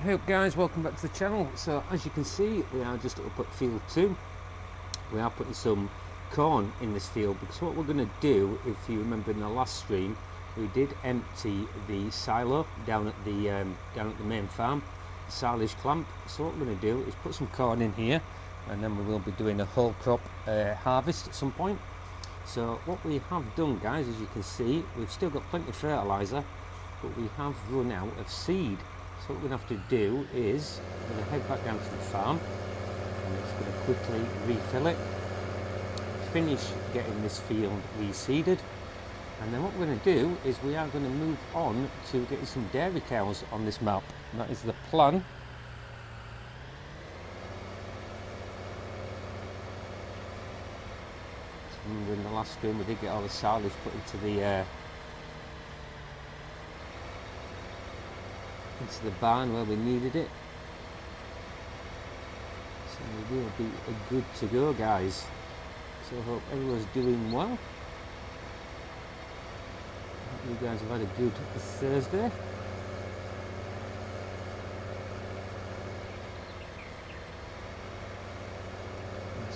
Hey up guys, welcome back to the channel. So as you can see, we are just up at field 2. We are putting some corn in this field because what we're going to do, if you remember in the last stream, we did empty the silo down at the main farm, the silage clamp. So what we're going to do is put some corn in here, and then we will be doing a whole crop harvest at some point. So what we have done, guys, as you can see, we've still got plenty of fertilizer, but we have run out of seed. So what we're going to have to do is we're going to head back down to the farm and we're just going to quickly refill it, finish getting this field reseeded, and then what we're going to do is we are going to move on to getting some dairy cows on this map. And that is the plan. So in the last stream we did get all the silage put into the barn where we needed it, so we will be good to go, guys. So I hope everyone's doing well. Hope you guys have had a good Thursday.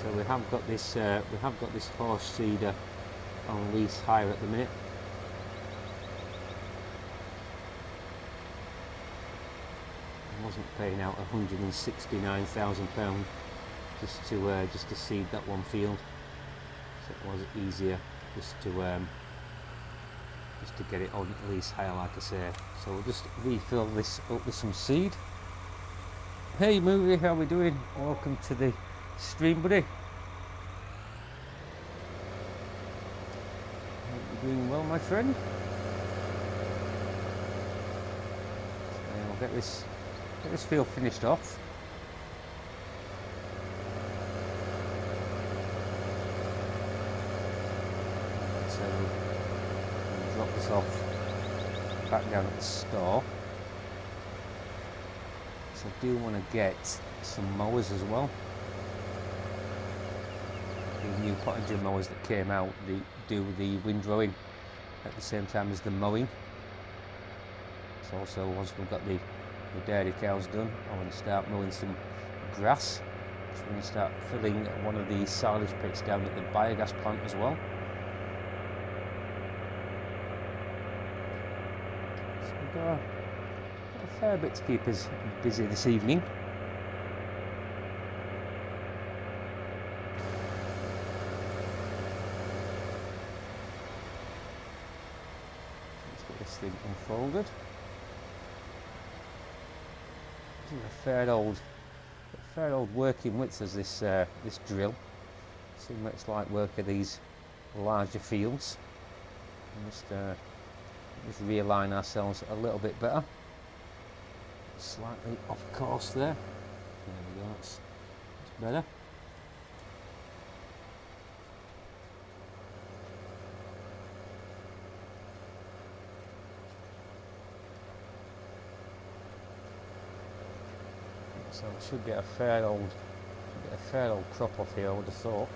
So we have got this horse seeder on lease hire at the minute. Wasn't paying out £169,000 just to seed that one field, so it was easier just to get it on lease hire, like I say. So we'll just refill this up with some seed. Hey Movie, how we doing? Welcome to the stream, buddy. Hope you're doing well, my friend. So I'll get this field finished off. So we'll drop this off back down at the store. So I do want to get some mowers as well. The new Pottinger mowers that came out, they do the windrowing at the same time as the mowing. So also once we've got the dairy cows done, I want to start mowing some grass. So we're going to start filling one of the silage pits down at the biogas plant as well. So we've got a fair bit to keep us busy this evening. Let's get this thing unfolded. A fair old working width as this drill. See what it's like working these larger fields. And just realign ourselves a little bit better. Slightly off course there. There we go. That's better. So it should get a fair old crop off here, I would have thought.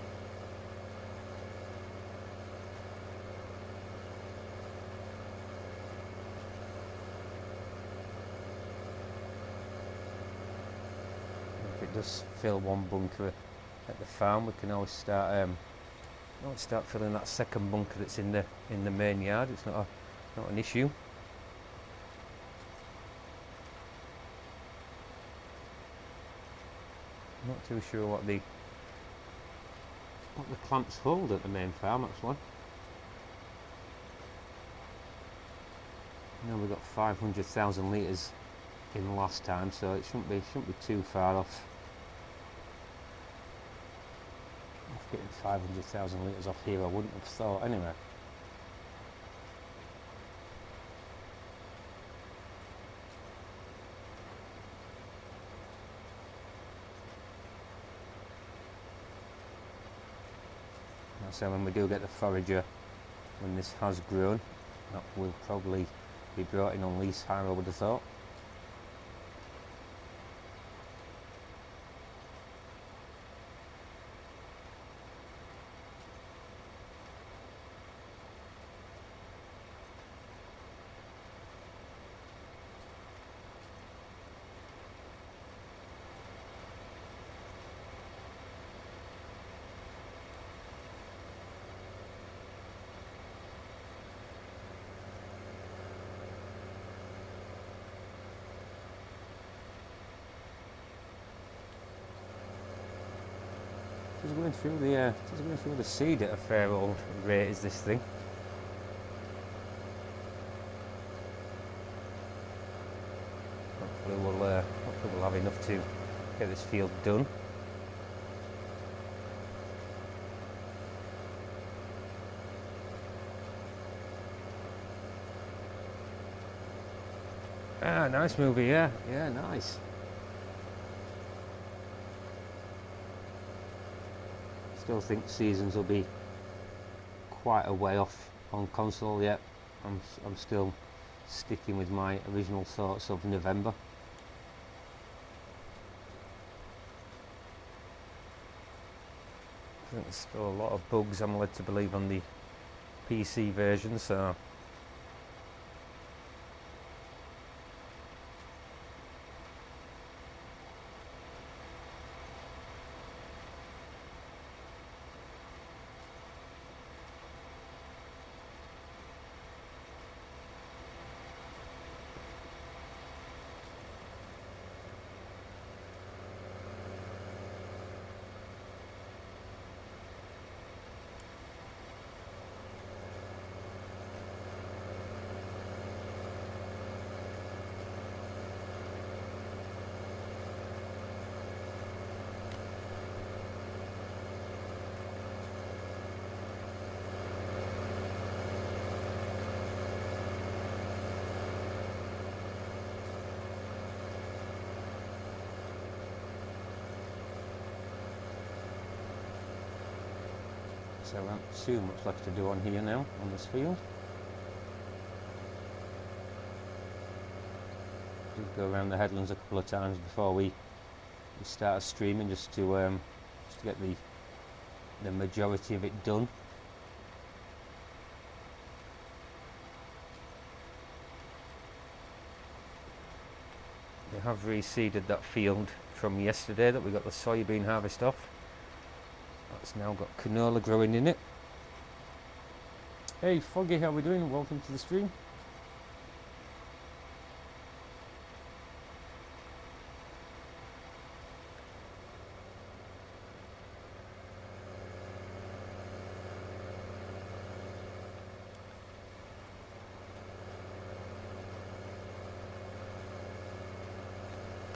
If it does fill one bunker at the farm, we can always start filling that second bunker that's in the main yard. It's not an issue. Not too sure what the clamps hold at the main farm, actually. I know we got 500,000 litres in last time, so it shouldn't be too far off getting 500,000 litres off here. I wouldn't have thought anyway. So when we do get the forager, when this has grown, that will probably be brought in on lease hire, I would have thought. Just going through the seed at a fair old rate is this thing. Hopefully we'll have enough to get this field done. Ah, nice movie, yeah, nice. Still think seasons will be quite a way off on console yet. I'm still sticking with my original thoughts of November. I think there's still a lot of bugs, I'm led to believe, on the PC version, so there aren't too much left to do on here now, on this field. Did go around the headlands a couple of times before we started streaming, just to get the majority of it done. We have reseeded that field from yesterday that we got the soybean harvest off. That's now got canola growing in it. Hey Foggy, how are we doing? Welcome to the stream.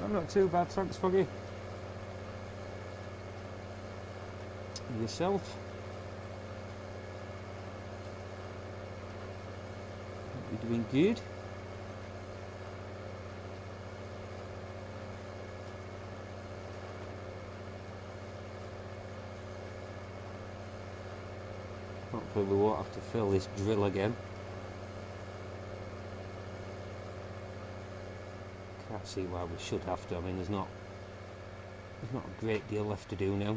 I'm not too bad, thanks Foggy. Yourself? You're doing good? Hopefully we won't have to fill this drill again. Can't see why we should have to. I mean, there's not a great deal left to do now.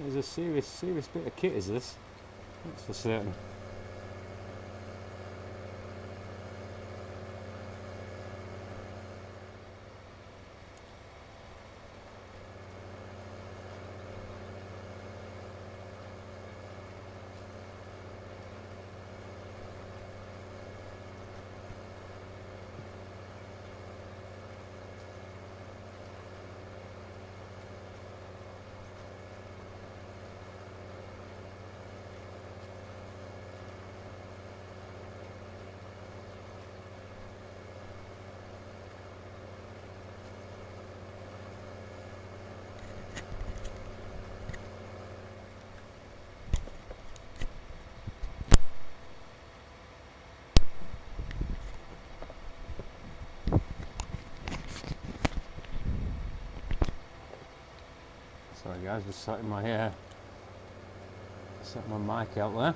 There's a serious bit of kit, is this? That's for certain. Sorry guys, just setting my mic out there.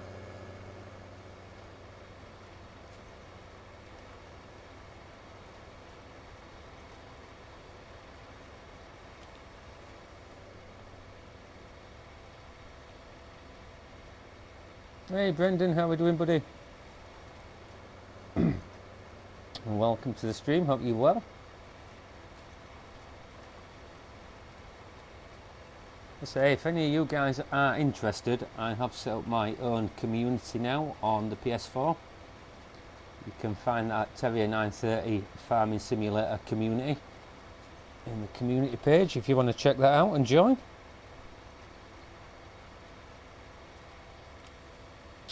Hey Brendan, how are we doing, buddy? And welcome to the stream, hope you're well. So if any of you guys are interested, I have set up my own community now on the PS4. You can find that Terrier 930 Farming Simulator community in the community page if you want to check that out and join.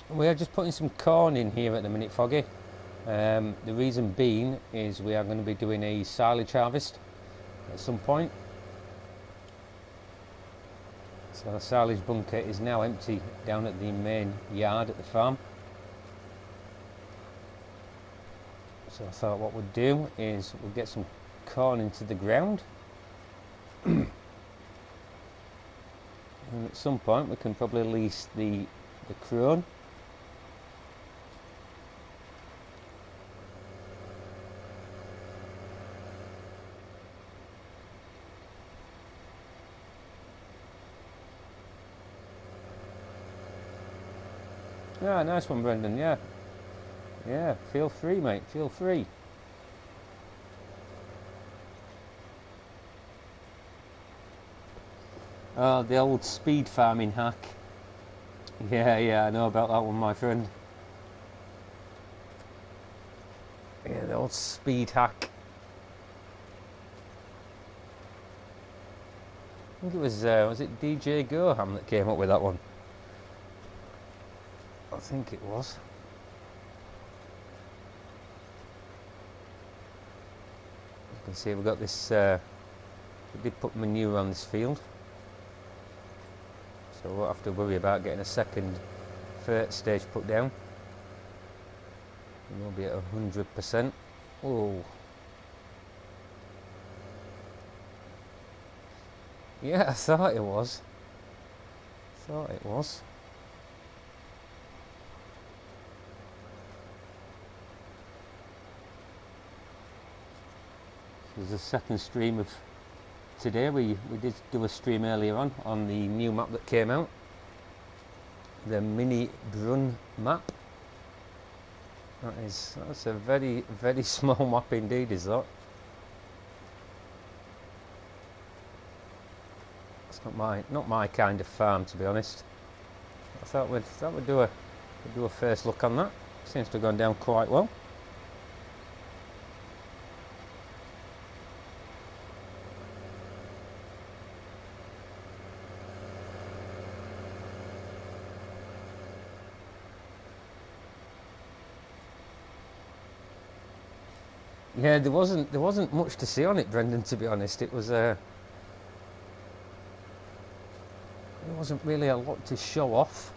We are just putting some corn in here at the minute, Foggy. The reason being is we are going to be doing a silage harvest at some point. So the silage bunker is now empty down at the main yard at the farm. So I thought what we'd do is we'll get some corn into the ground. And at some point we can probably lease the crone. Ah, nice one, Brendan. Yeah, feel free, mate, feel free. Oh, the old speed farming hack. Yeah, I know about that one, my friend. Yeah, the old speed hack. I think it was it DJ Goham that came up with that one? I think it was. You can see we've got this, we did put manure on this field, so we won't have to worry about getting a second ferret stage put down. And we'll be at 100%. Oh. Yeah, I thought it was. There's a second stream of today. We did do a stream earlier on the new map that came out, the mini Brun map. That's a very small map indeed, is that? It's not my kind of farm, to be honest. I thought we'd do a first look on that. Seems to have gone down quite well. Yeah, there wasn't much to see on it, Brendan, to be honest. It was there wasn't really a lot to show off.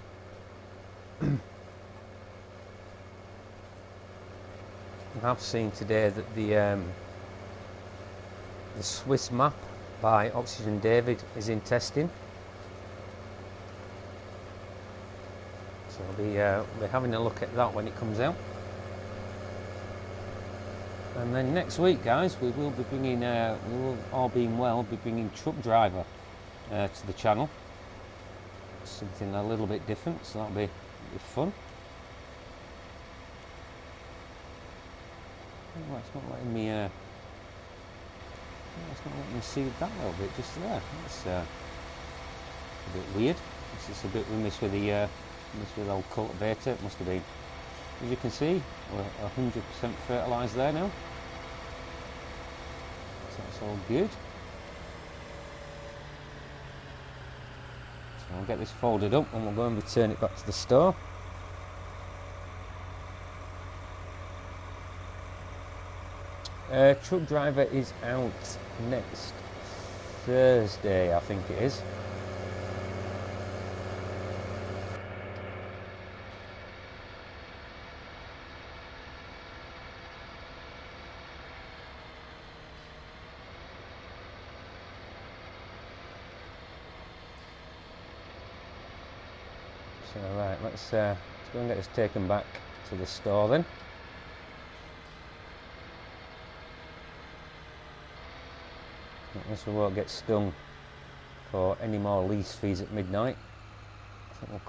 I've seen today that the Swiss map by Oxygen David is in testing, so I'll be having a look at that when it comes out. And then next week, guys, we will be bringing, we will, all being well, be bringing Truck Driver to the channel. Something a little bit different, so that'll be fun. Oh, it's not letting me. It's not letting me see that little bit just there. That's a bit weird. This is a bit remiss with the old cultivator. It must have been. As you can see, we're 100% fertilised there now. So that's all good. So I'll get this folded up and we'll go and return it back to the store. Truck Driver is out next Thursday, I think it is. So right, let's go and get this taken back to the store then. This won't get stung for any more lease fees at midnight. I think we'll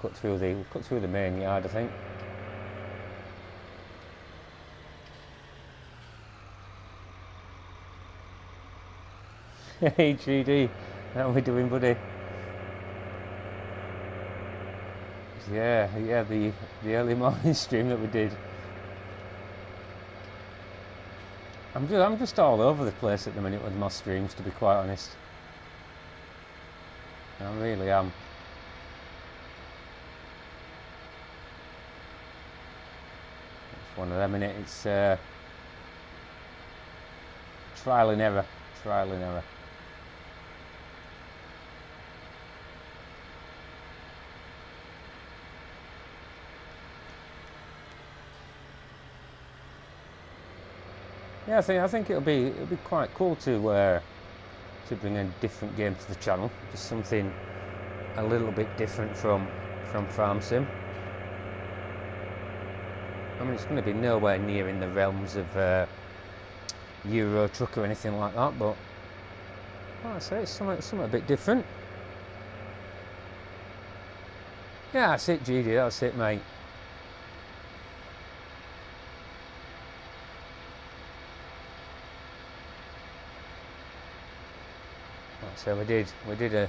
cut through the main yard, I think. Hey GD, how are we doing, buddy? Yeah, the early morning stream that we did. I'm just all over the place at the minute with my streams, to be quite honest. I really am. It's one of them, innit? It's trial and error. Trial and error. Yeah, I think it'll be quite cool to bring a different game to the channel, just something a little bit different from Farm Sim. I mean, it's going to be nowhere near in the realms of Euro Truck or anything like that, but like I say, it's something a bit different. Yeah, that's it, GD. That's it, mate. So we did a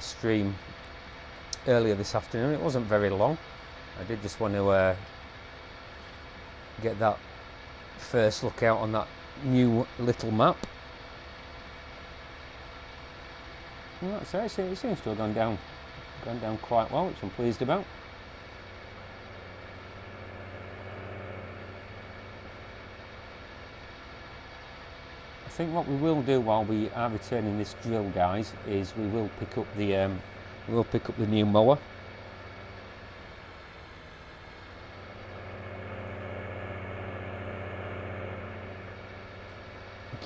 stream earlier this afternoon. It wasn't very long. I did just want to get that first look out on that new little map. And that's it. It seems to have gone down quite well, which I'm pleased about. I think what we will do while we are returning this drill, guys, is we will pick up the new mower.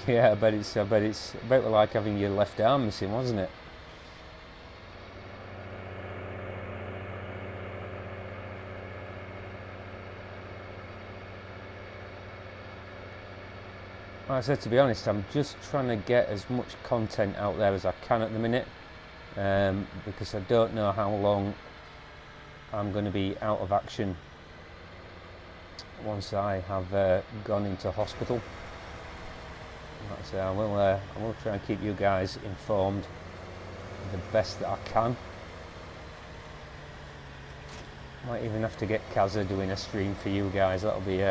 Yeah, I bet it's about like having your left arm missing, wasn't it? Like I said, to be honest, I'm just trying to get as much content out there as I can at the minute, because I don't know how long I'm going to be out of action once I have gone into hospital. Like I say, I will try and keep you guys informed the best that I can. Might even have to get Kazza doing a stream for you guys. That'll be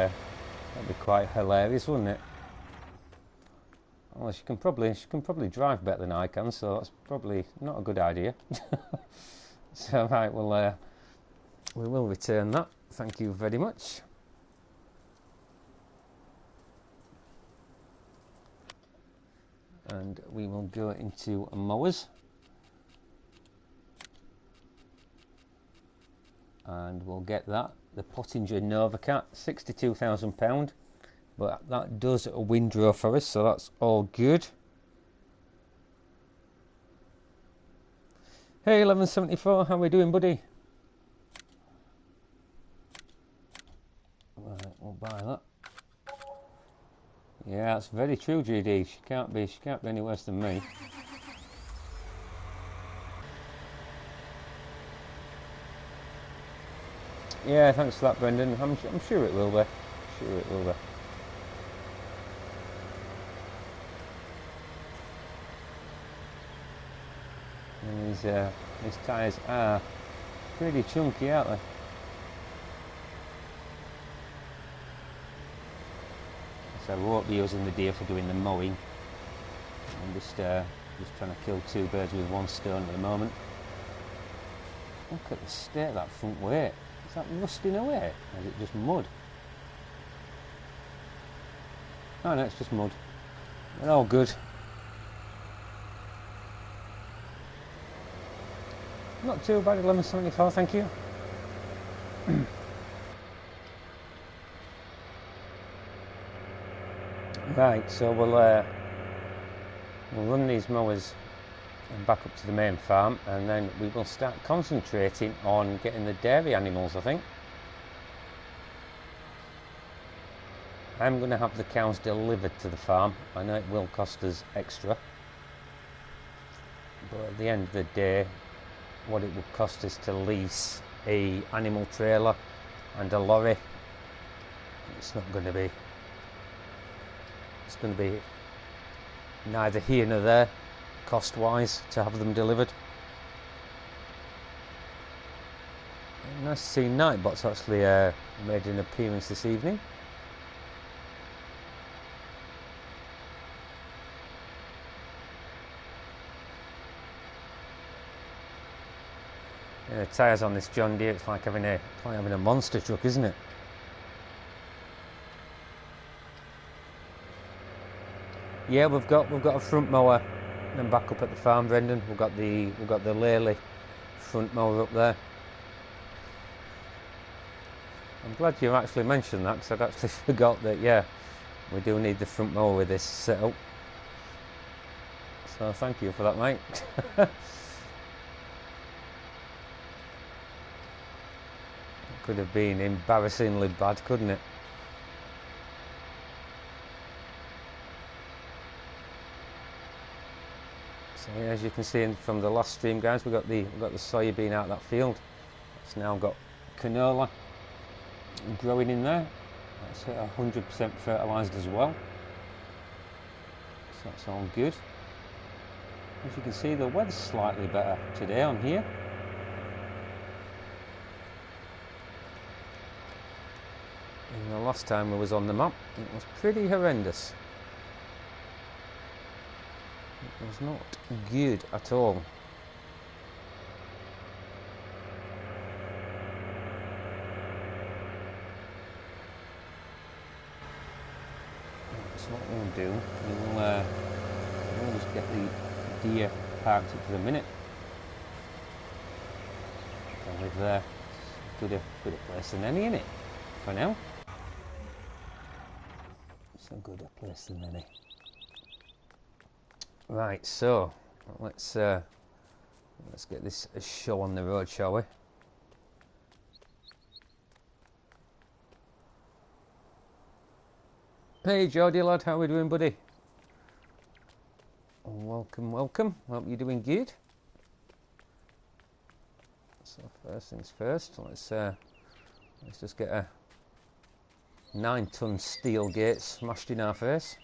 quite hilarious, wouldn't it? Well, she can probably drive better than I can, so that's probably not a good idea. So right, we will return that. Thank you very much. And we will go into mowers, and we'll get that, the Pottinger Novacat, £62,000. But that does a windrow for us, so that's all good. Hey, 1174, how we doing, buddy? Right, we'll buy that. Yeah, that's very true, GD. She can't be any worse than me. Yeah, thanks for that, Brendan. I'm sure it will be. Sure it will be. And his tyres are pretty chunky, aren't they? So we won't be using the deer for doing the mowing. I'm just trying to kill two birds with one stone at the moment. Look at the state of that front weight. Is that rusting away? Or is it just mud? Oh no, it's just mud. They're all good. Not too bad, 1174, thank you. Right, so we'll run these mowers back up to the main farm, and then we will start concentrating on getting the dairy animals, I think. I'm going to have the cows delivered to the farm. I know it will cost us extra, but at the end of the day, what it would cost us to lease a animal trailer and a lorry, it's going to be neither here nor there cost wise to have them delivered. Nice to see Nightbot's actually made an appearance this evening. Yeah, the tyres on this John Deere, it's like having a monster truck, isn't it? Yeah, we've got a front mower, and back up at the farm, Brendan. We've got the Lely front mower up there. I'm glad you actually mentioned that, because I'd actually forgot that. Yeah, we do need the front mower with this setup. So thank you for that, mate. Could have been embarrassingly bad, couldn't it? So yeah, as you can see from the last stream, guys, we've got the soybean out of that field. It's now got canola growing in there. That's 100% fertilised as well. So that's all good. As you can see, the weather's slightly better today on here. And the last time we was on the map, it was pretty horrendous. It was not good at all. So what we'll do, we'll just get the deer parked up for a minute. And with good a place than any, innit? For now. So good a place than any. Right, so let's get this show on the road, shall we? Hey Geordie lad, how are we doing, buddy? Welcome, welcome. Hope you're doing good. So first things first, let's just get a 9-ton steel gate smashed in our face.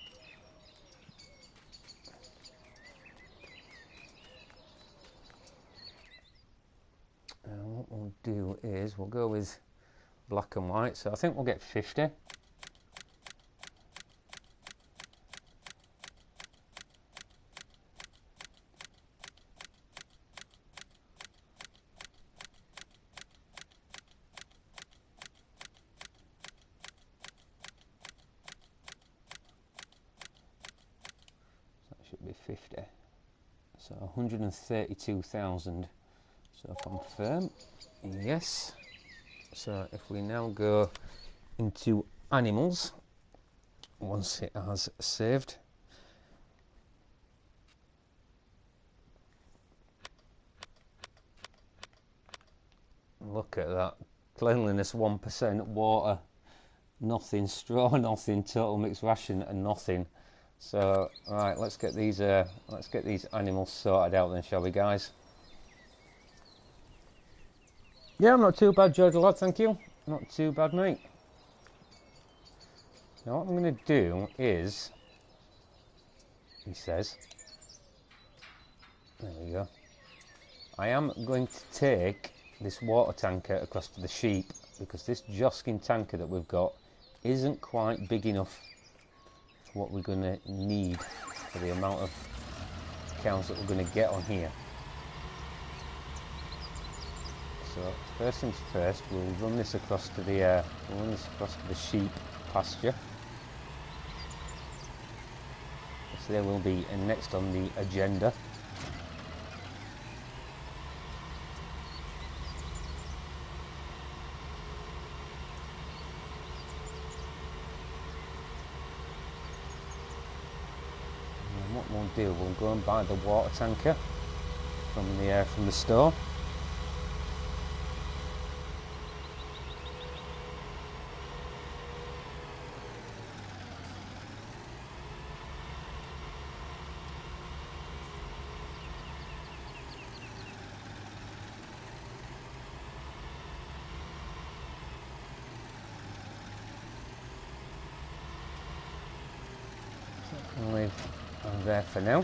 And what we'll do is we'll go with black and white. So I think we'll get 50. Should be 50, so 132,000. So confirm, yes. So if we now go into animals, once it has saved, look at that, cleanliness 1%, water nothing, straw nothing, total mixed ration and nothing. So right, let's get these animals sorted out then, shall we, guys? Yeah, I'm not too bad, George lad, thank you. Not too bad, mate. Now what I'm going to do is, he says, there we go. I am going to take this water tanker across to the sheep, because this Joskin tanker that we've got isn't quite big enough for what we're going to need for the amount of cows that we're going to get on here. So first things first, we'll run this across to the sheep pasture. So they will be next on the agenda. And what we'll do, we'll go and buy the water tanker from the store. I'm there for now.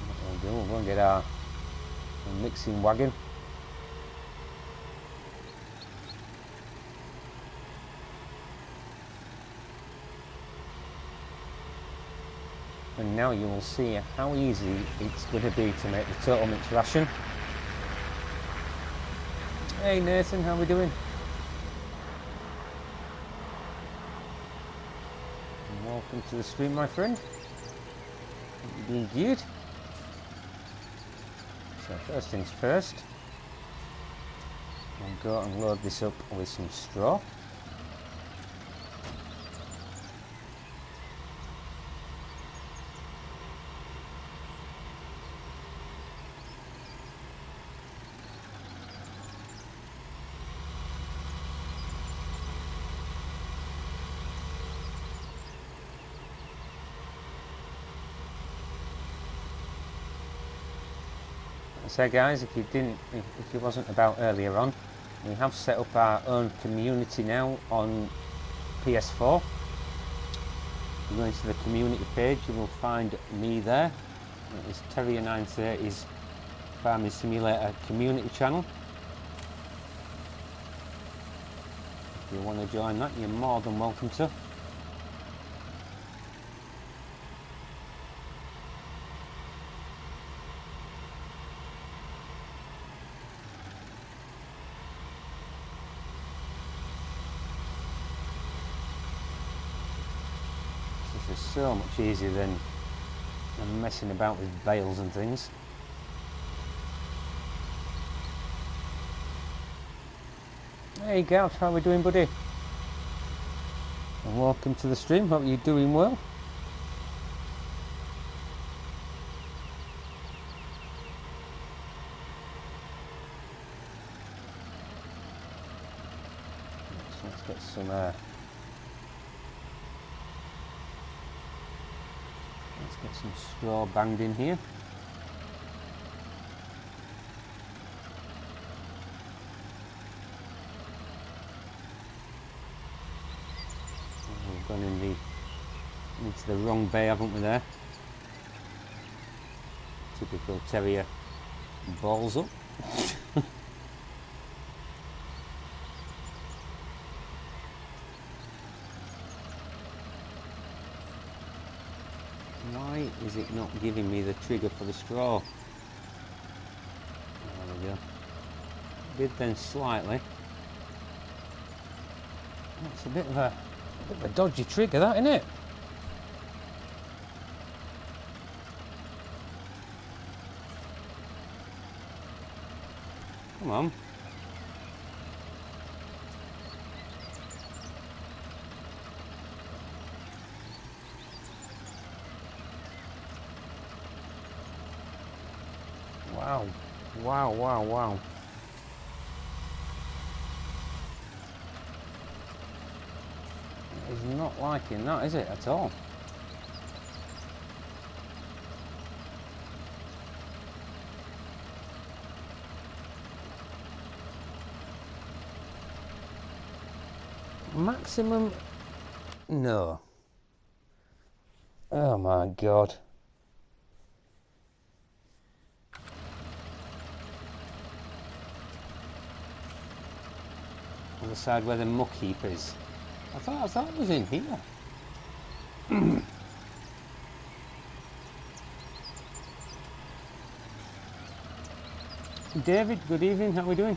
What we'll do, we'll go and get our mixing wagon And now you will see how easy it's going to be to make the total mix ration. Hey Nathan, how are we doing? And welcome to the stream, my friend. Hope you're doing good. So first things first, I'll go and load this up with some straw. So guys, if you wasn't about earlier on, we have set up our own community now on PS4. If you go into the community page, you will find me there. It's Terrier930's Farming Simulator community channel. If you want to join that, you're more than welcome to. So much easier than messing about with bales and things. Hey Gav, how are we doing, buddy? And welcome to the stream, hope you're doing well. So let's get some get some straw banged in here. We've gone into the wrong bay, haven't we there? Typical terrier balls up. Why is it not giving me the trigger for the straw? There we go. Did then slightly. That's a bit of a dodgy trigger, that, isn't it? Come on. Wow, wow, wow, wow. It's not liking that, is it, at all? Maximum? No. Oh my God. On the side where the muck heap is. I thought it was in here. David, good evening, how are we doing?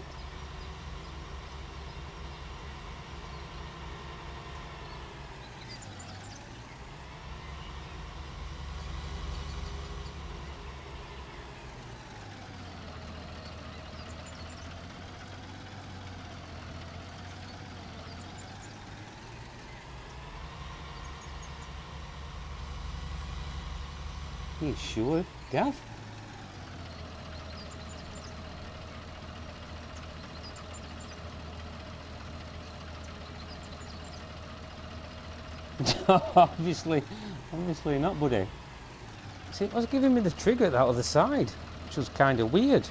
You sure, Gav? obviously not, buddy. See, it was giving me the trigger at that other side, which was kind of weird.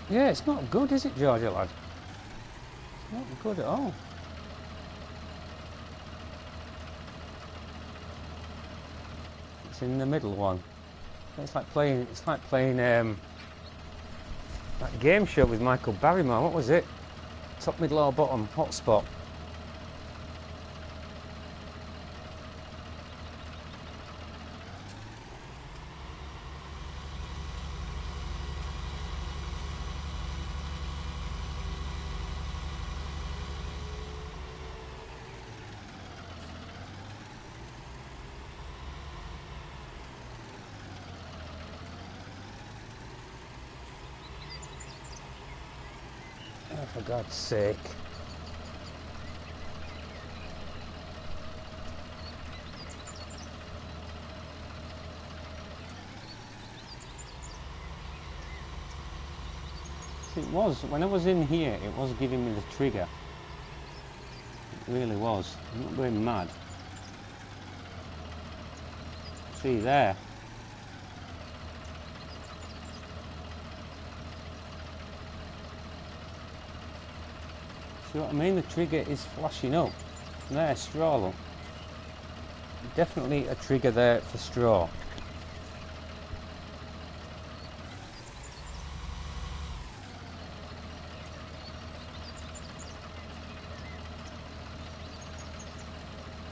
Yeah, it's not good, is it, Georgia lad? It's not good at all. In the middle one. It's like playing that game show with Michael Barrymore. What was it? Top, middle or bottom? Hotspot. for God's sake. It was, when I was in here, it was giving me the trigger. It really was. I'm not going mad. See there. See what I mean? The trigger is flashing up. There, straw, look. Definitely a trigger there for straw.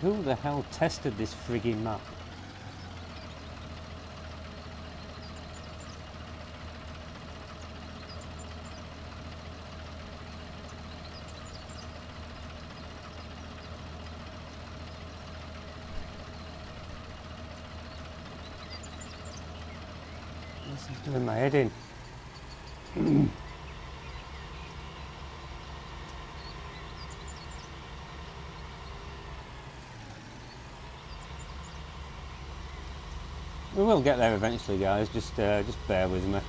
Who the hell tested this frigging map? This is doing my head in. We will get there eventually, guys. Just bear with me.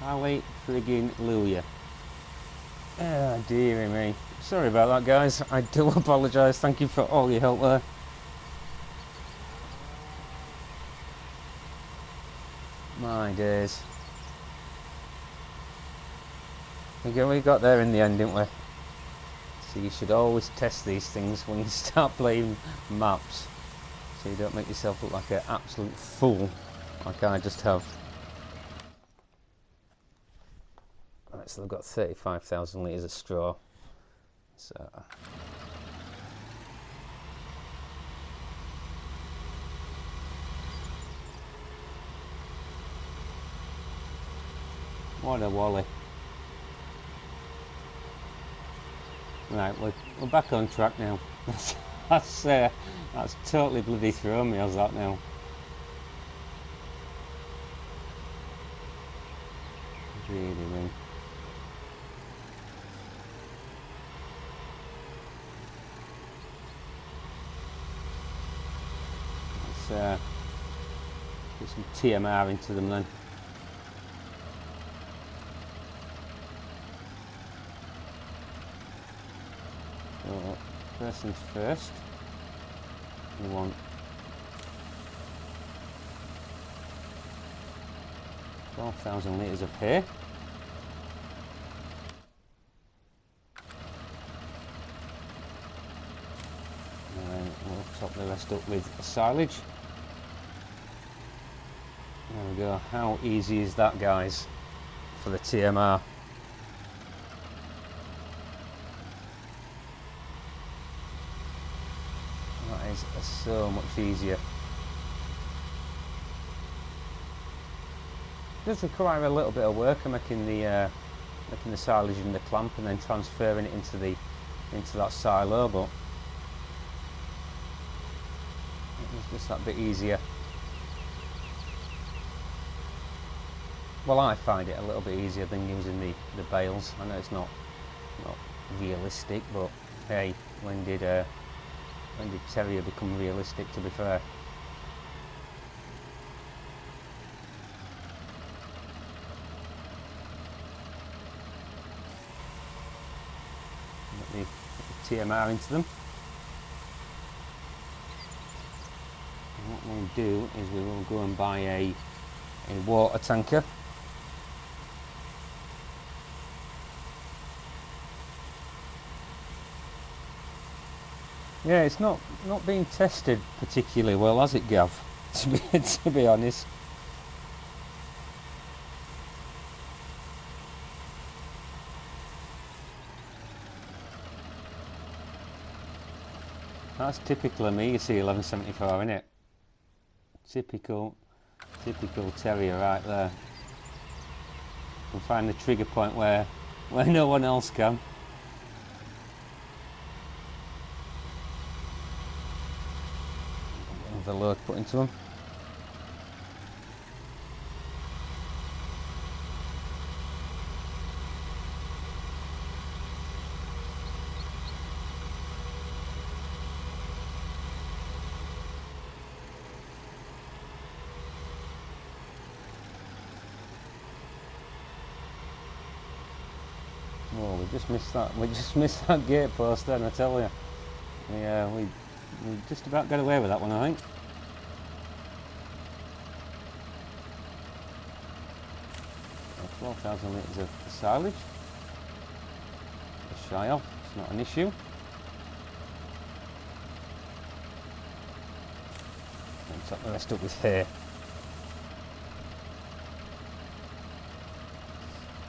Holly friggin' Luya. Oh, dearie me. Sorry about that, guys. I do apologise. Thank you for all your help there. My days. We got there in the end, didn't we? So you should always test these things when you start playing maps, so you don't make yourself look like an absolute fool, like I just have. Right, so they've got 35,000 litres of straw. So what a wally. Right, we're back on track now. That's totally bloody thrown me, how's that now? Really, man. Let's put some TMR into them then. So, first things first, we want 12,000 litres of hay. And then we'll top the rest up with silage. There we go. How easy is that, guys, for the TMR? That is so much easier. It does require a little bit of work of making the silage in the clamp and then transferring it into that silo, but it's just that bit easier. Well, I find it a little bit easier than using the bales. I know it's not realistic, but hey, when did terrier become realistic, to be fair? Let me put the TMR into them. And what we'll do is we will go and buy a water tanker. Yeah, it's not being tested particularly well, has it, Gav? To be honest. That's typical of me, you see, 1174, isn't it? Typical terrier right there. Can find the trigger point where no one else can. the load put into them. Oh, we just missed that. We just missed that gate post then, I tell you. Yeah, we just about got away with that one, I think. So 12,000 litres of silage. Just shy of. It's not an issue. And top the rest up with hay.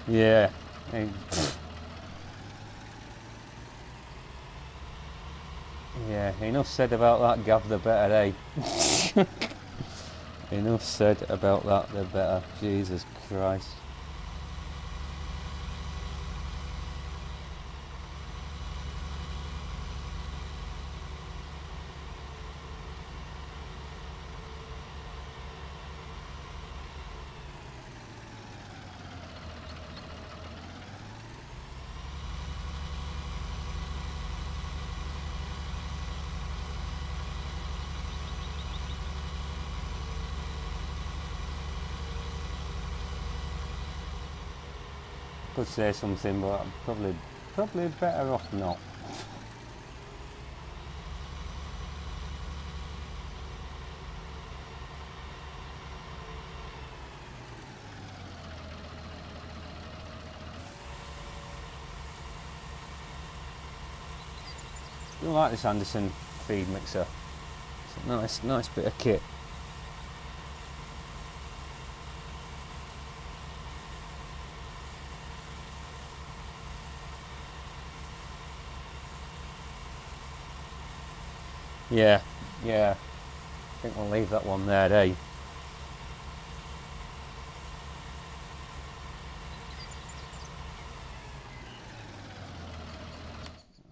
Yeah. Yeah, enough said about that, Gav, the better, eh? Enough said about that, the better. Jesus Christ. Could say something, but I'm probably better off not. I do like this Anderson feed mixer. It's a nice bit of kit. Yeah, I think we'll leave that one there, eh?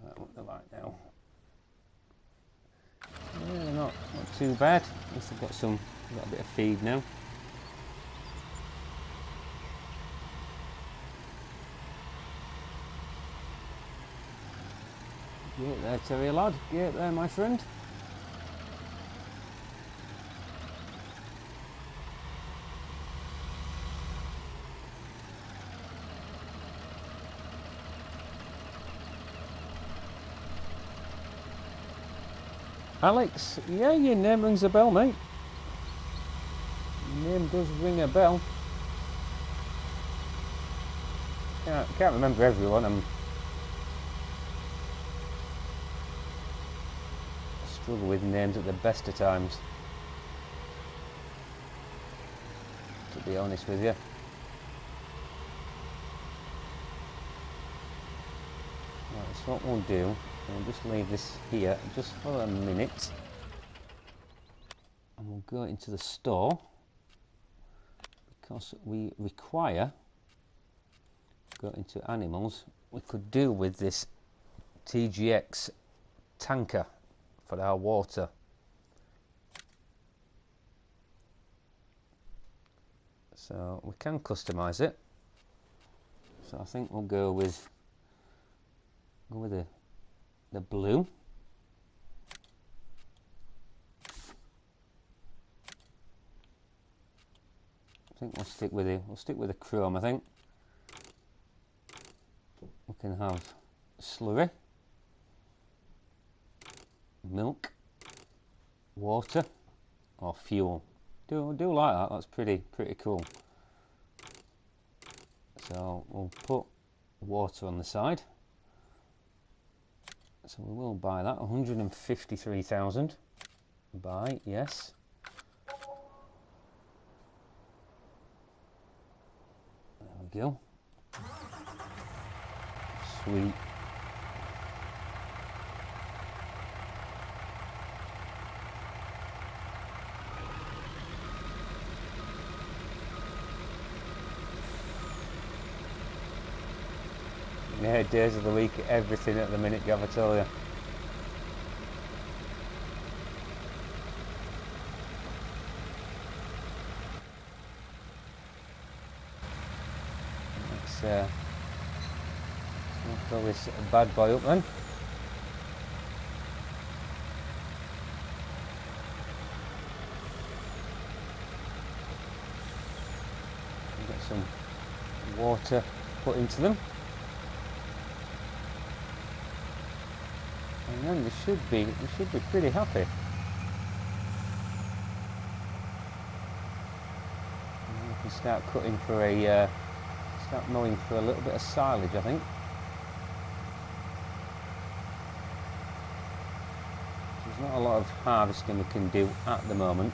That won't be like now. Yeah, not too bad. At least I've got a bit of feed now. Get there, Terry lad. Get there, my friend. Alex, yeah, your name rings a bell, mate. Your name does ring a bell. Can't remember everyone. I struggle with names at the best of times, to be honest with you. Right, so what we'll do, we'll just leave this here just for a minute, and we'll go into the store because we require go into animals. We could do with this TGX tanker for our water. So we can customize it. So I think we'll go with the blue. I think we'll stick with the chrome, I think. We can have slurry, milk, water, or fuel. Do like that. That's pretty cool. So we'll put water on the side. So we will buy that. 153,000. Buy, yes. There we go. Sweet. Yeah, days of the week, everything at the minute, Gav, I tell you. fill this bad boy up then. Get some water put into them, and then they should be pretty happy. And we can start cutting for start mowing for a little bit of silage, I think. There's not a lot of harvesting we can do at the moment.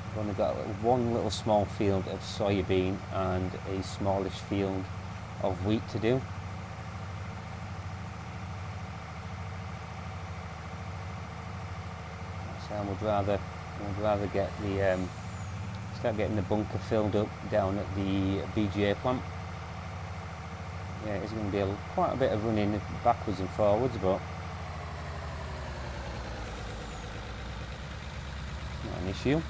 We've only got one little small field of soybean and a smallish field of wheat to do. So I would rather get the start getting the bunker filled up down at the BGA plant. Yeah, it's going to be quite a bit of running backwards and forwards, but not an issue.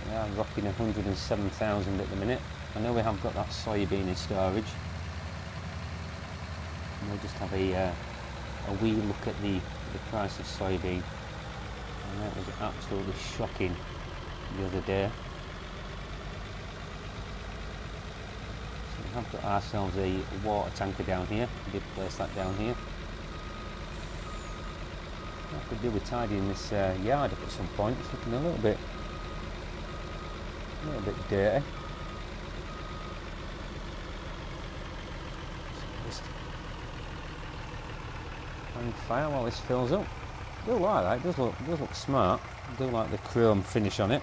So I'm rocking 107,000 at the minute. I know we have got that soybean in storage. And we'll just have a wee look at the price of soybean. And that was absolutely shocking the other day. So we have got ourselves a water tanker down here. We did place that down here. I could do with tidying this yard up at some point. It's looking a little bit dirty. Just hang fire while this fills up. I do like that. It does look smart. I do like the chrome finish on it.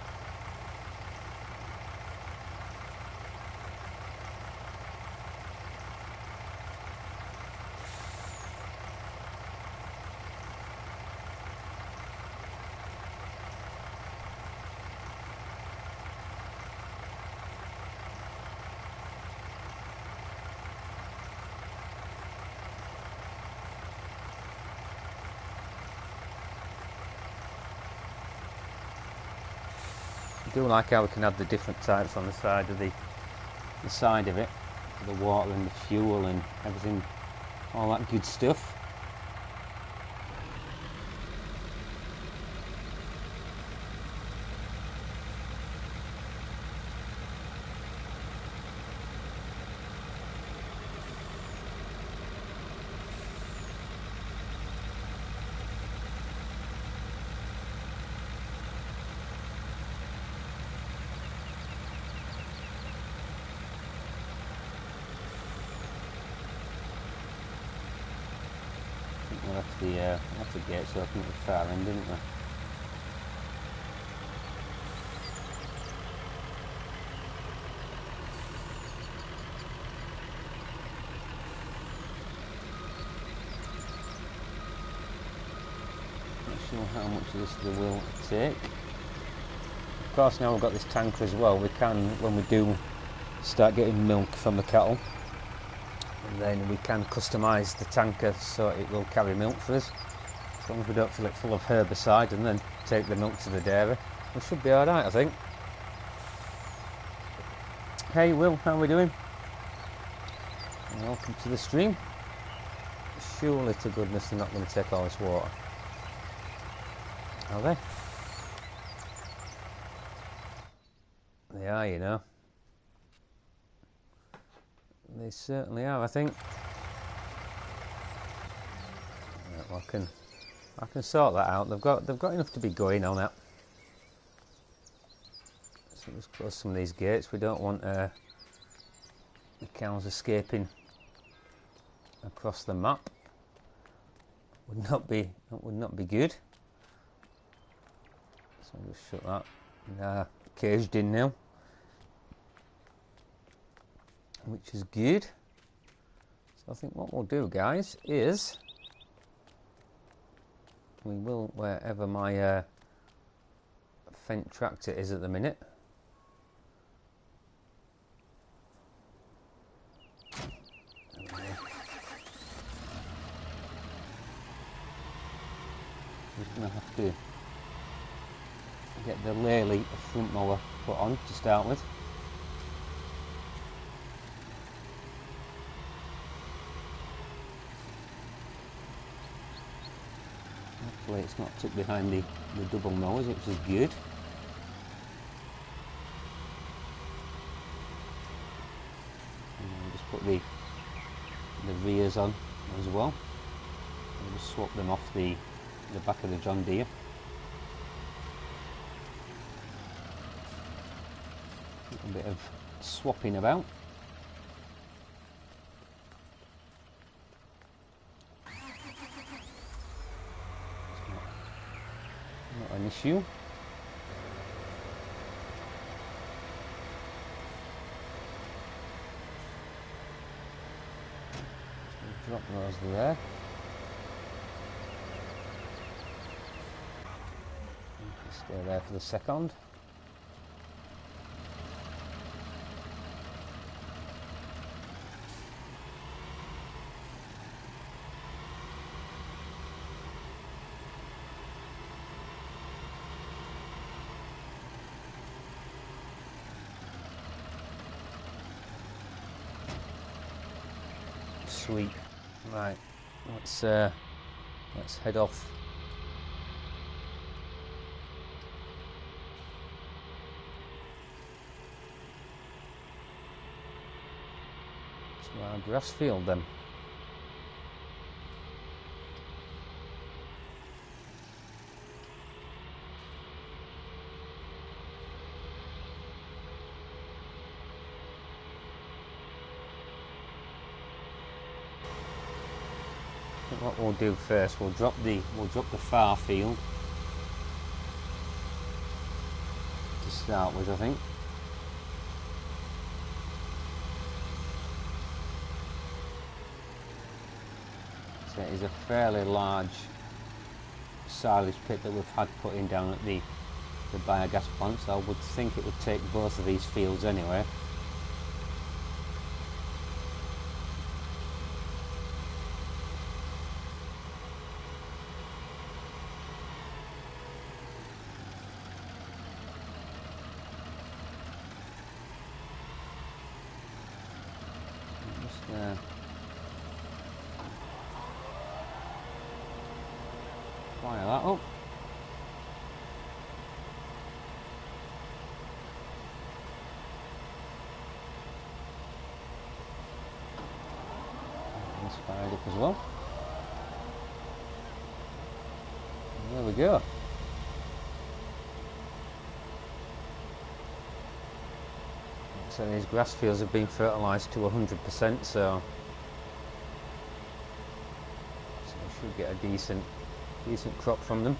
I do like how we can have the different types on the side of it, the water and the fuel and everything, all that good stuff. We left the gates open at the far end, didn't we? Not sure how much of this they will take. Of course, now we've got this tanker as well, we can, when we do start getting milk from the cattle, and then we can customise the tanker so it will carry milk for us. As long as we don't fill it full of herbicide and then take the milk to the dairy, we should be alright, I think. Hey Will, how are we doing? Welcome to the stream. Surely to goodness they're not going to take all this water. Are they? They are, you know. They certainly are, I think. Right, well, I can sort that out. They've got enough to be going on that. So let's close some of these gates. We don't want the cows escaping across the map. That would not be good. So I'll just shut that. Nah, caged in now, which is good. So I think what we'll do, guys, is we will, wherever my Fendt tractor is at the minute, we're just going to have to get the Lely front mower put on to start with. Hopefully it's not tucked behind the double mowers, which is good. And I'll just put the rears on as well. I'll just swap them off the back of the John Deere. A bit of swapping about. Not an issue. So drop those there. Stay there for the second. Sweet. Right, let's head off. To our grass field then. What we'll do first, we'll drop the far field to start with, I think. So it is a fairly large silage pit that we've had put in down at the biogas plant, so I would think it would take both of these fields anyway. Fire that up. That's fired up as well. And there we go. So these grass fields have been fertilised to 100%, so we should get a decent crop from them.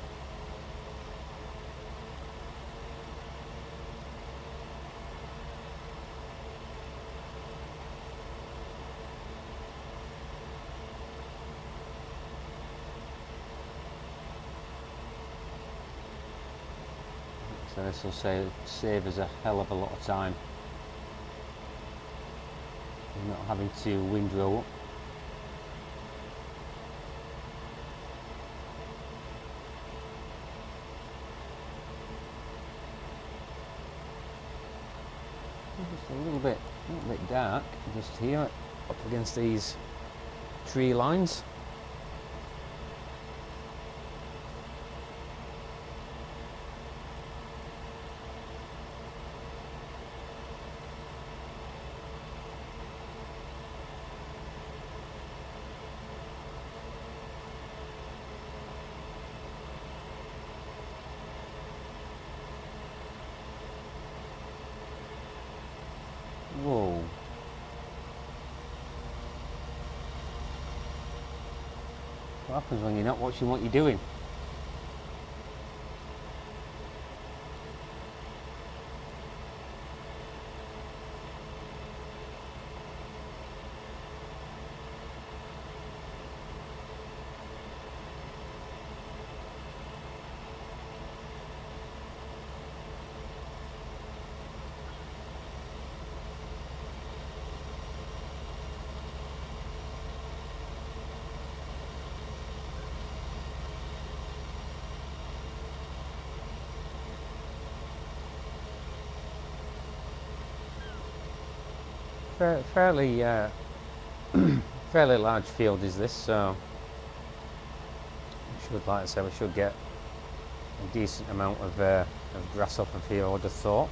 So this will save us a hell of a lot of time. We're not having to windrow up. Just a little bit dark just here up against these tree lines. Whoa. What happens when you're not watching what you're doing? Fairly fairly large field is this, so we should, like I said, we should get a decent amount of grass up here, I would have thought.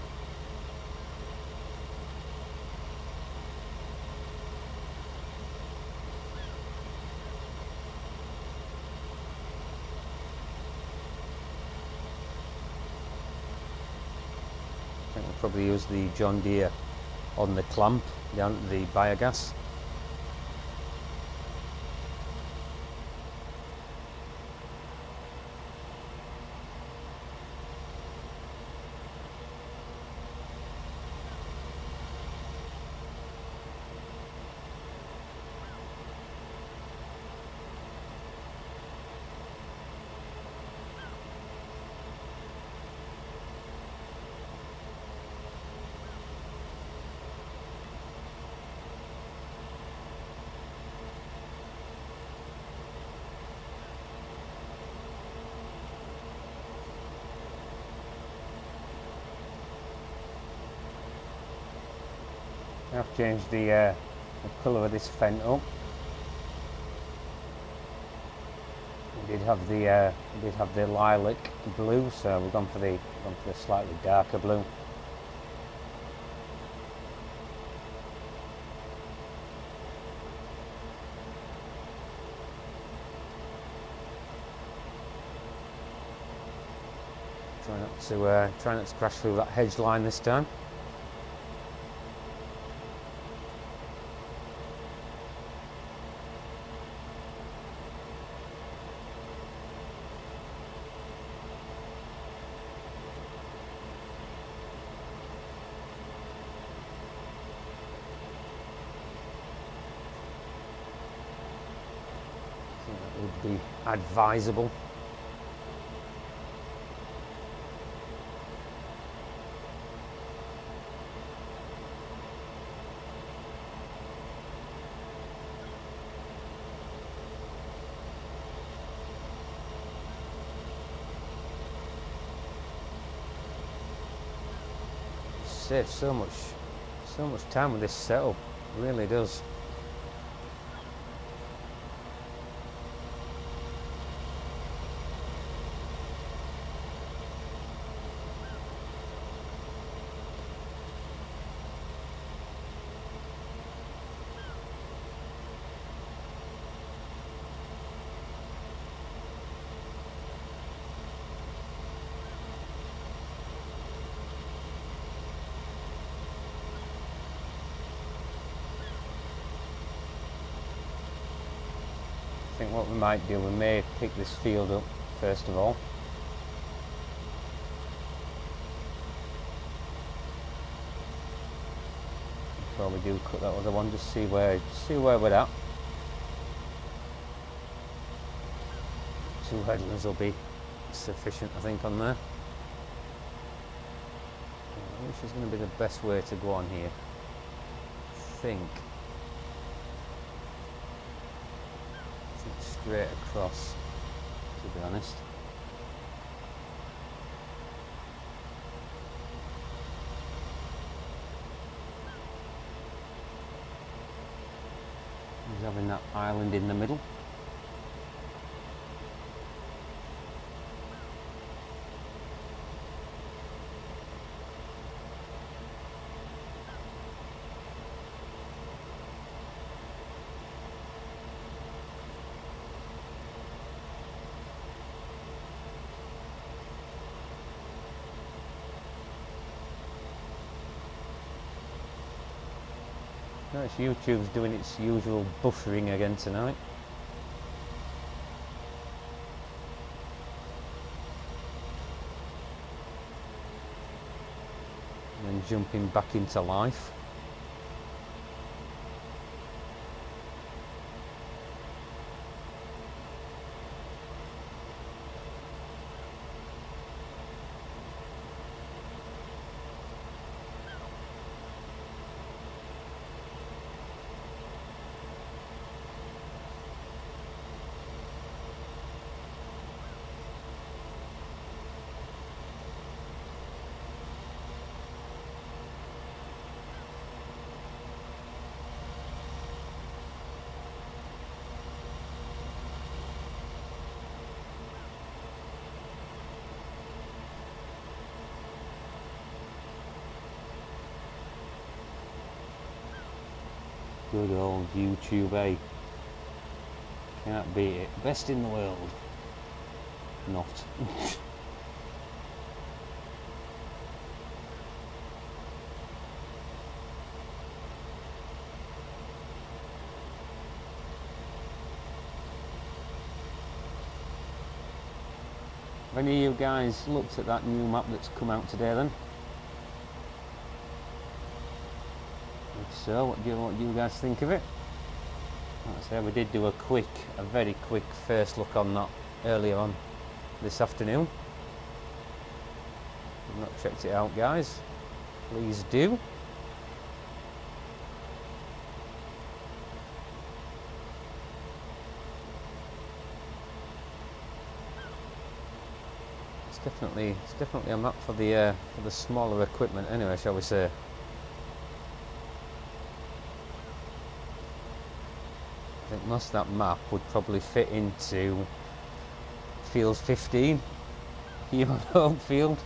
I think we'll probably use the John Deere on the clamp down at the biogas. I've changed the colour of this fent up. We did have the lilac blue, so we've gone for the slightly darker blue. Try not to crash through that hedge line this time. Would be advisable. Saves so much time with this setup, it really does. I think what we might do, we may pick this field up first of all. Before we do cut that other one, just see where we're at. 2 headlands will be sufficient, I think, on there. Which is going to be the best way to go on here, I think. Straight across, to be honest. He's having that island in the middle. Notice YouTube's doing its usual buffering again tonight. And then jumping back into life. Good old YouTube, eh? Can't beat it. Best in the world. Not. Have any of you guys looked at that new map that's come out today then? If so, what do you guys think of it? Like I say, we did do a very quick first look on that earlier on this afternoon. If you've not checked it out, guys, please do. It's definitely a map for the smaller equipment anyway, shall we say. I think most of that map would probably fit into Field 15 here on Oakfield.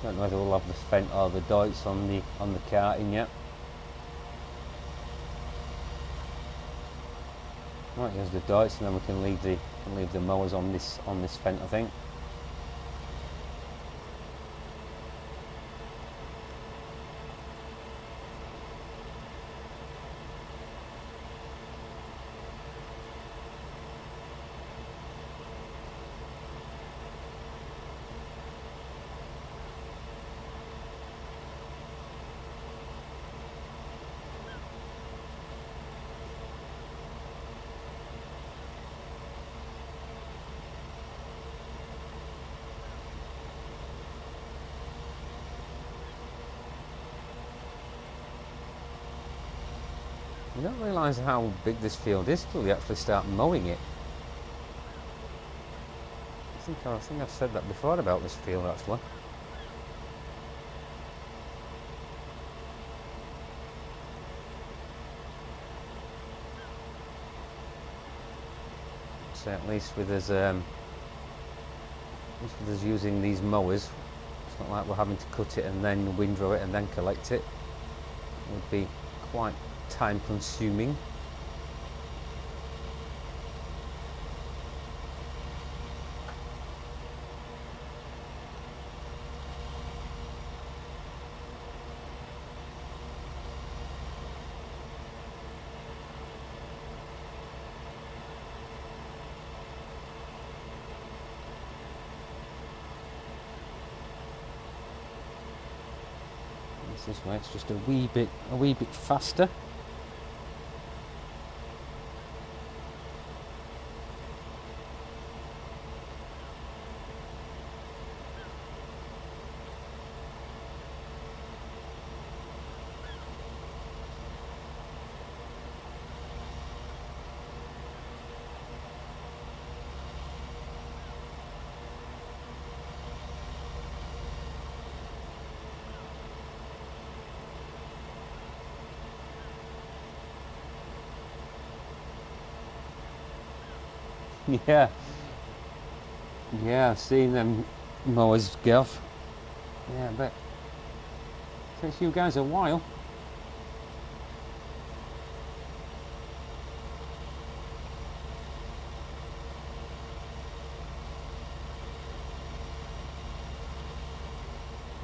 Don't know whether we'll have the Fent or the Deutz on the karting yet. Might use the Deutz and then we can leave the mowers on this Fent, I think. You don't realise how big this field is till you actually start mowing it. I think I've said that before about this field actually. So at least with us using these mowers, it's not like we're having to cut it and then windrow it and then collect it. It would be quite time consuming. This way it's just a wee bit faster. Yeah, I've seen them mowers, Gav. Yeah, but it takes you guys a while.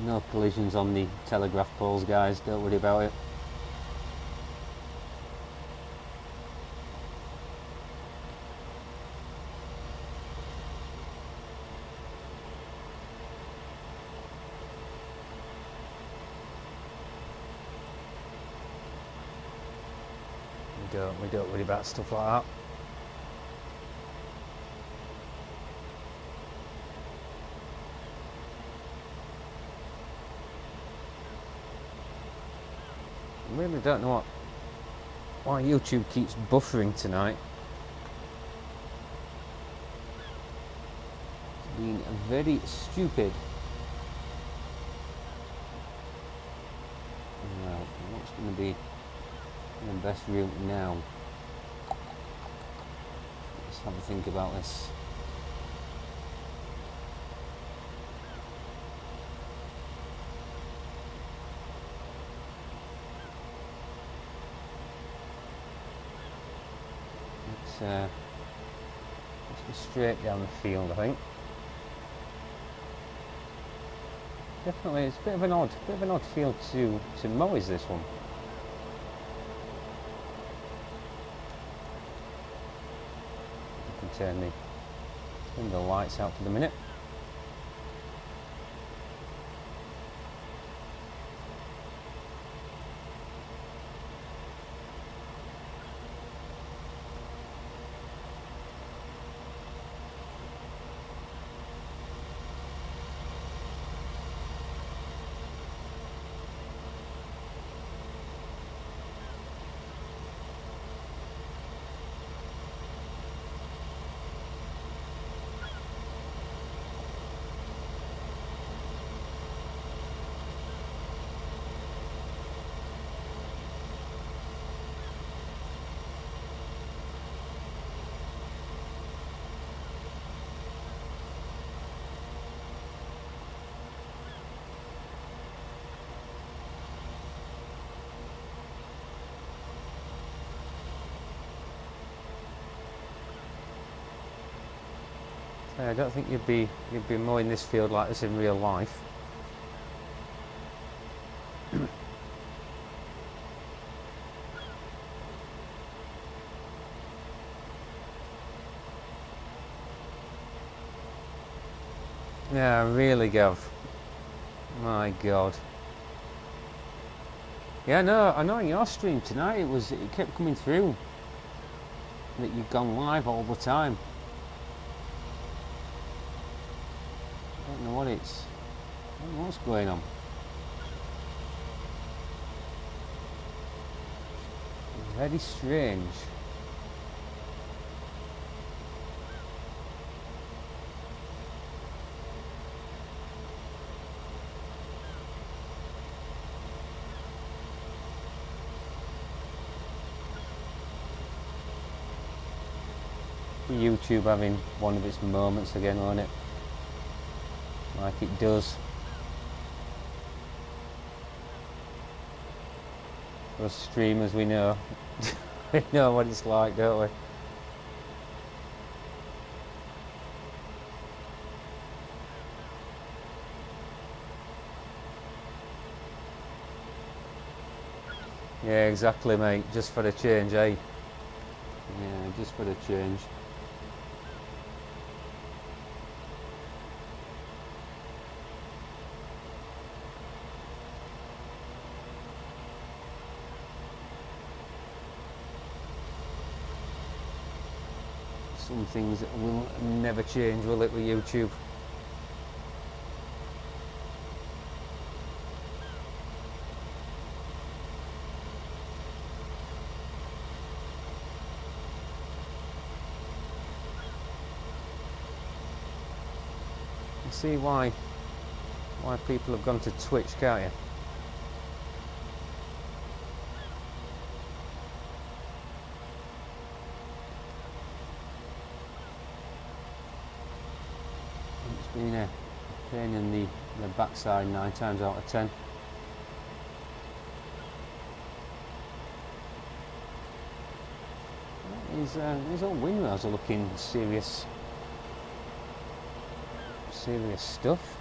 No collisions on the telegraph poles, guys, don't worry about it. We don't worry about stuff like that. really don't know why YouTube keeps buffering tonight. It's been very stupid. Right, what's going to be the best route now? Let's have a think about this. Let's go straight down the field, I think. Definitely, it's a bit of an odd field to mow, is this one? I can turn the lights out for the minute. I don't think you'd be mowing this field like this in real life. Yeah, really, Gav. My God. Yeah, no, I know in your stream tonight it kept coming through that you've gone live all the time. I don't know what's going on. Very strange. YouTube having one of its moments again, won't it? Like it does. Us streamers, we know. We know what it's like, don't we? Yeah, exactly, mate. Just for a change, eh? Yeah, just for a change. Some things that will never change, will it, with YouTube? You see why people have gone to Twitch, can't you? It's been a pain in the backside 9 times out of 10. These old windmills are looking serious stuff.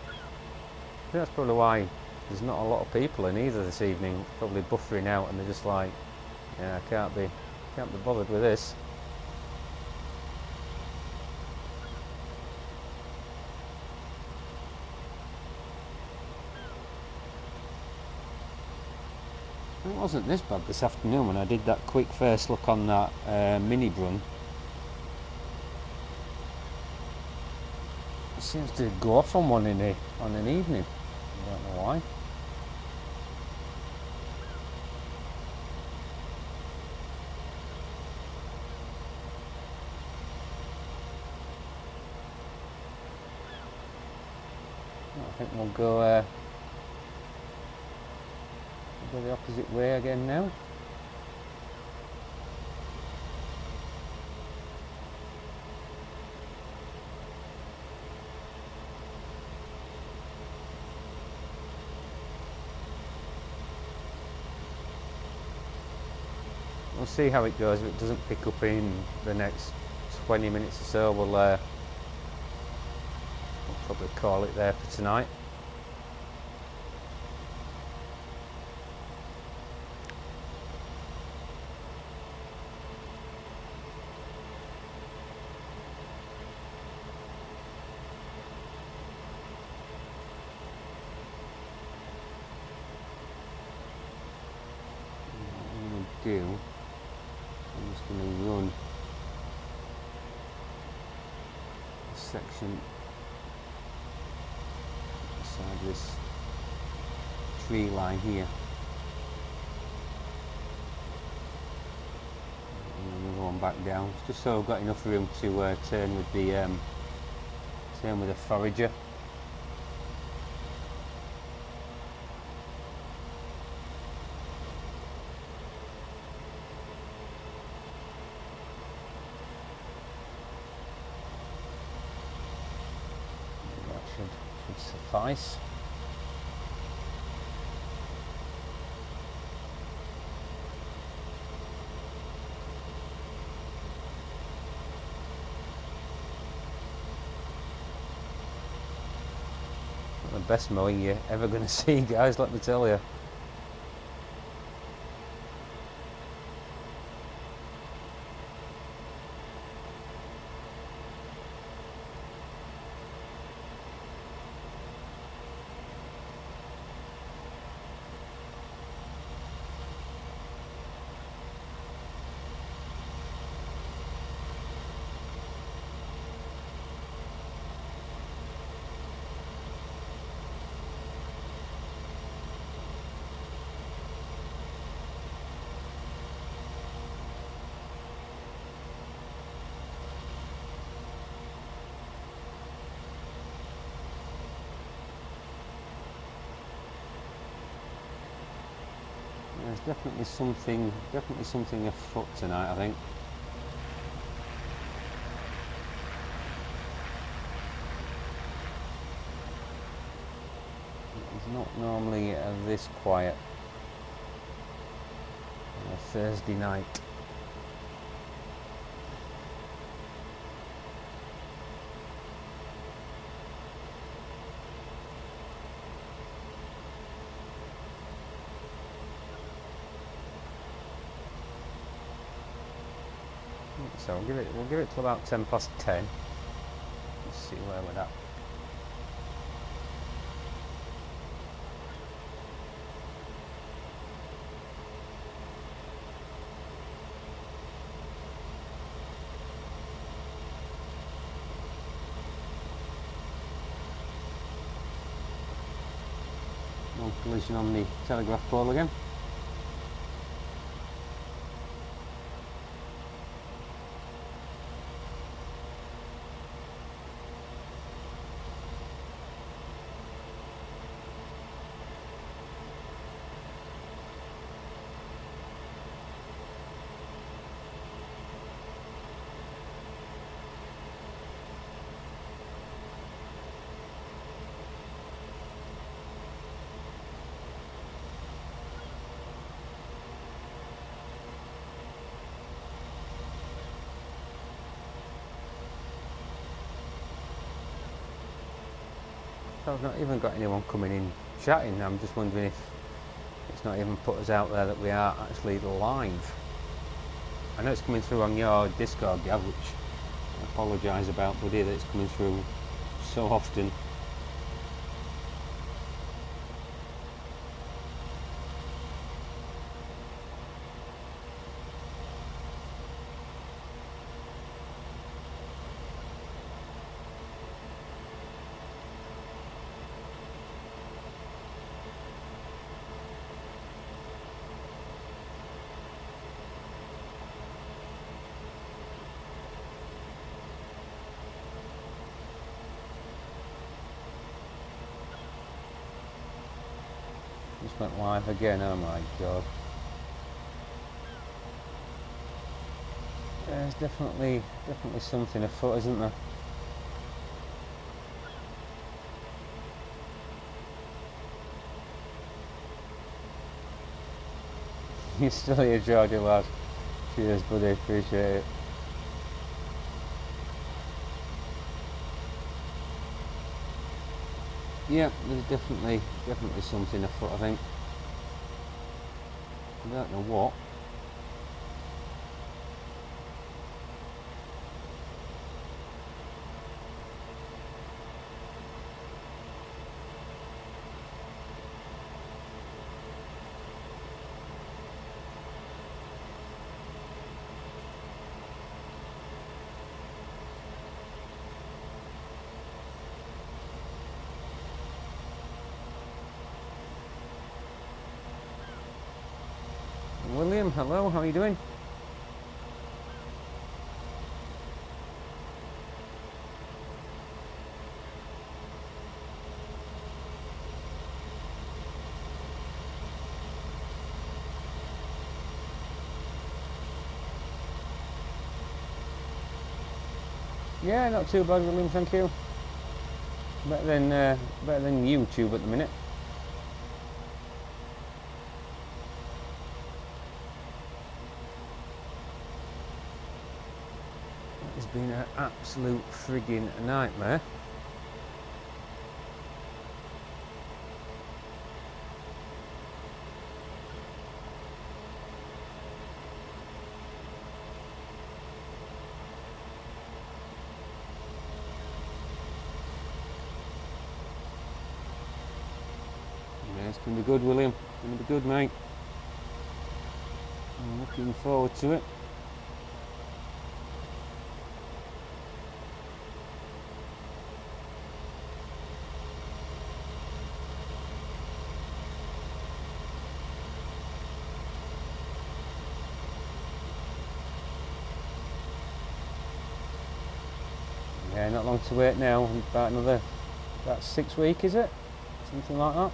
I think that's probably why there's not a lot of people in either this evening. Probably buffering out, and they're just like, yeah, I can't be bothered with this. It wasn't this bad this afternoon when I did that quick first look on that mini brun. It seems to go off on one on an evening. I don't know why. I think we'll go the opposite way again now. We'll see how it goes. If it doesn't pick up in the next 20 minutes or so, we'll probably call it there for tonight. What I'm going to do, I'm just going to run a section beside this tree line here, and then going back down, just so I've got enough room to turn with the forager. Should suffice. Not the best mowing you're ever going to see, guys, let me tell you. There's definitely something afoot tonight, I think. It's not normally this quiet on a Thursday night. So we'll give it till about 10 past 10. Let's see where we're at. No collision on the telegraph pole again. I've not even got anyone coming in chatting. I'm just wondering if it's not even put us out there that we are actually live. I know it's coming through on your Discord, Gav, which I apologise about, buddy, that it's coming through so often. just went live again. Oh my god. There's definitely something afoot, isn't there? You're still here, Georgie lad. Cheers, buddy. Appreciate it. Yeah, there's definitely something afoot, I think. I don't know what. William, hello, how are you doing? Yeah, not too bad, William, thank you. Better than YouTube at the minute. It's been an absolute frigging nightmare. Yeah, it's going to be good, William. It's going to be good, mate. I'm looking forward to it. Yeah, not long to wait now. About 6 weeks, is it? Something like that.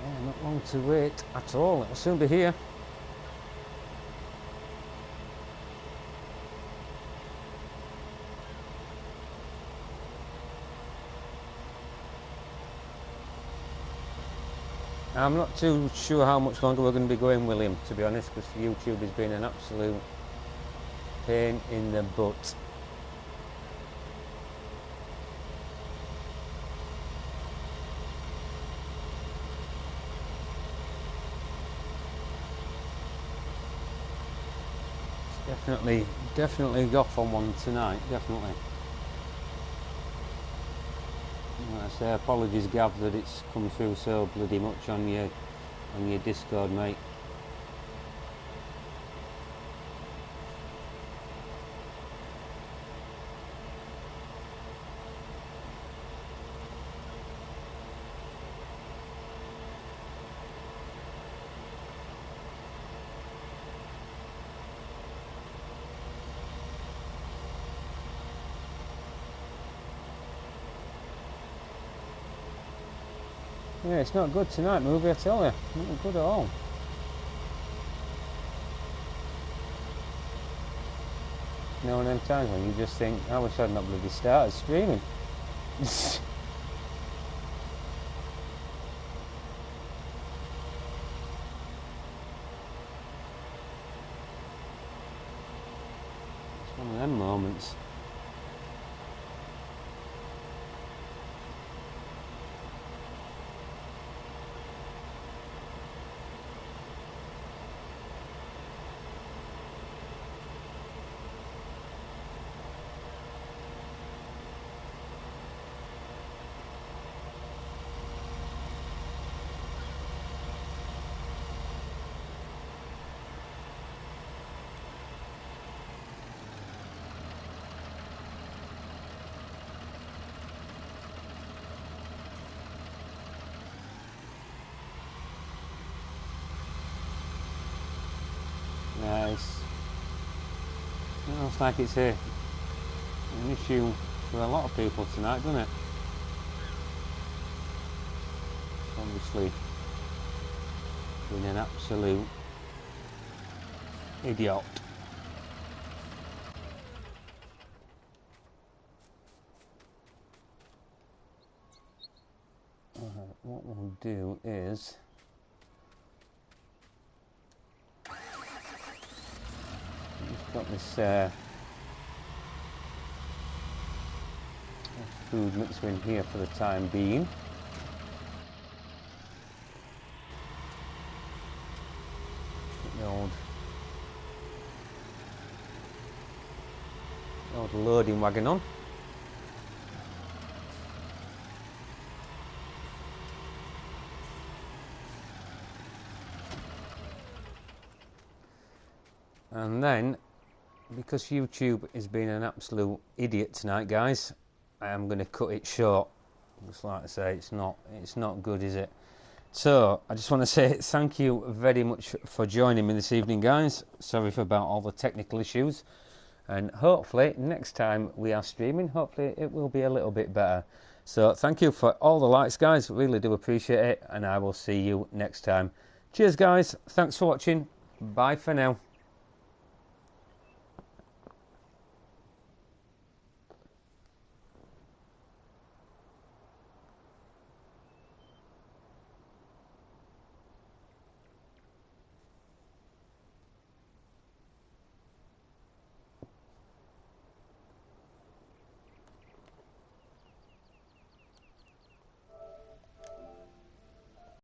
Yeah, not long to wait at all. It'll soon be here. I'm not too sure how much longer we're going to be going, William, to be honest, because YouTube has been an absolute pain in the butt. It's definitely off on one tonight, definitely. Like I say, apologies, Gav, that it's come through so bloody much on your Discord, mate. Yeah, it's not good tonight, movie, I tell you. Not good at all. You know, one of them times when you just think, I wish I'd not bloody started streaming. It's one of them moments. Nice. It looks like it's an issue for a lot of people tonight, doesn't it? Obviously, being an absolute idiot. What we'll do is we've got this food mixer in here for the time being. Put the old loading wagon on. And then, because YouTube is being an absolute idiot tonight, guys, I am going to cut it short. Just like I say, it's not good, is it? So I just want to say thank you very much for joining me this evening, guys. Sorry for about all the technical issues, and hopefully next time we are streaming, hopefully it will be a little bit better. So thank you for all the likes, guys. Really do appreciate it, and I will see you next time. Cheers, guys. Thanks for watching. Bye for now.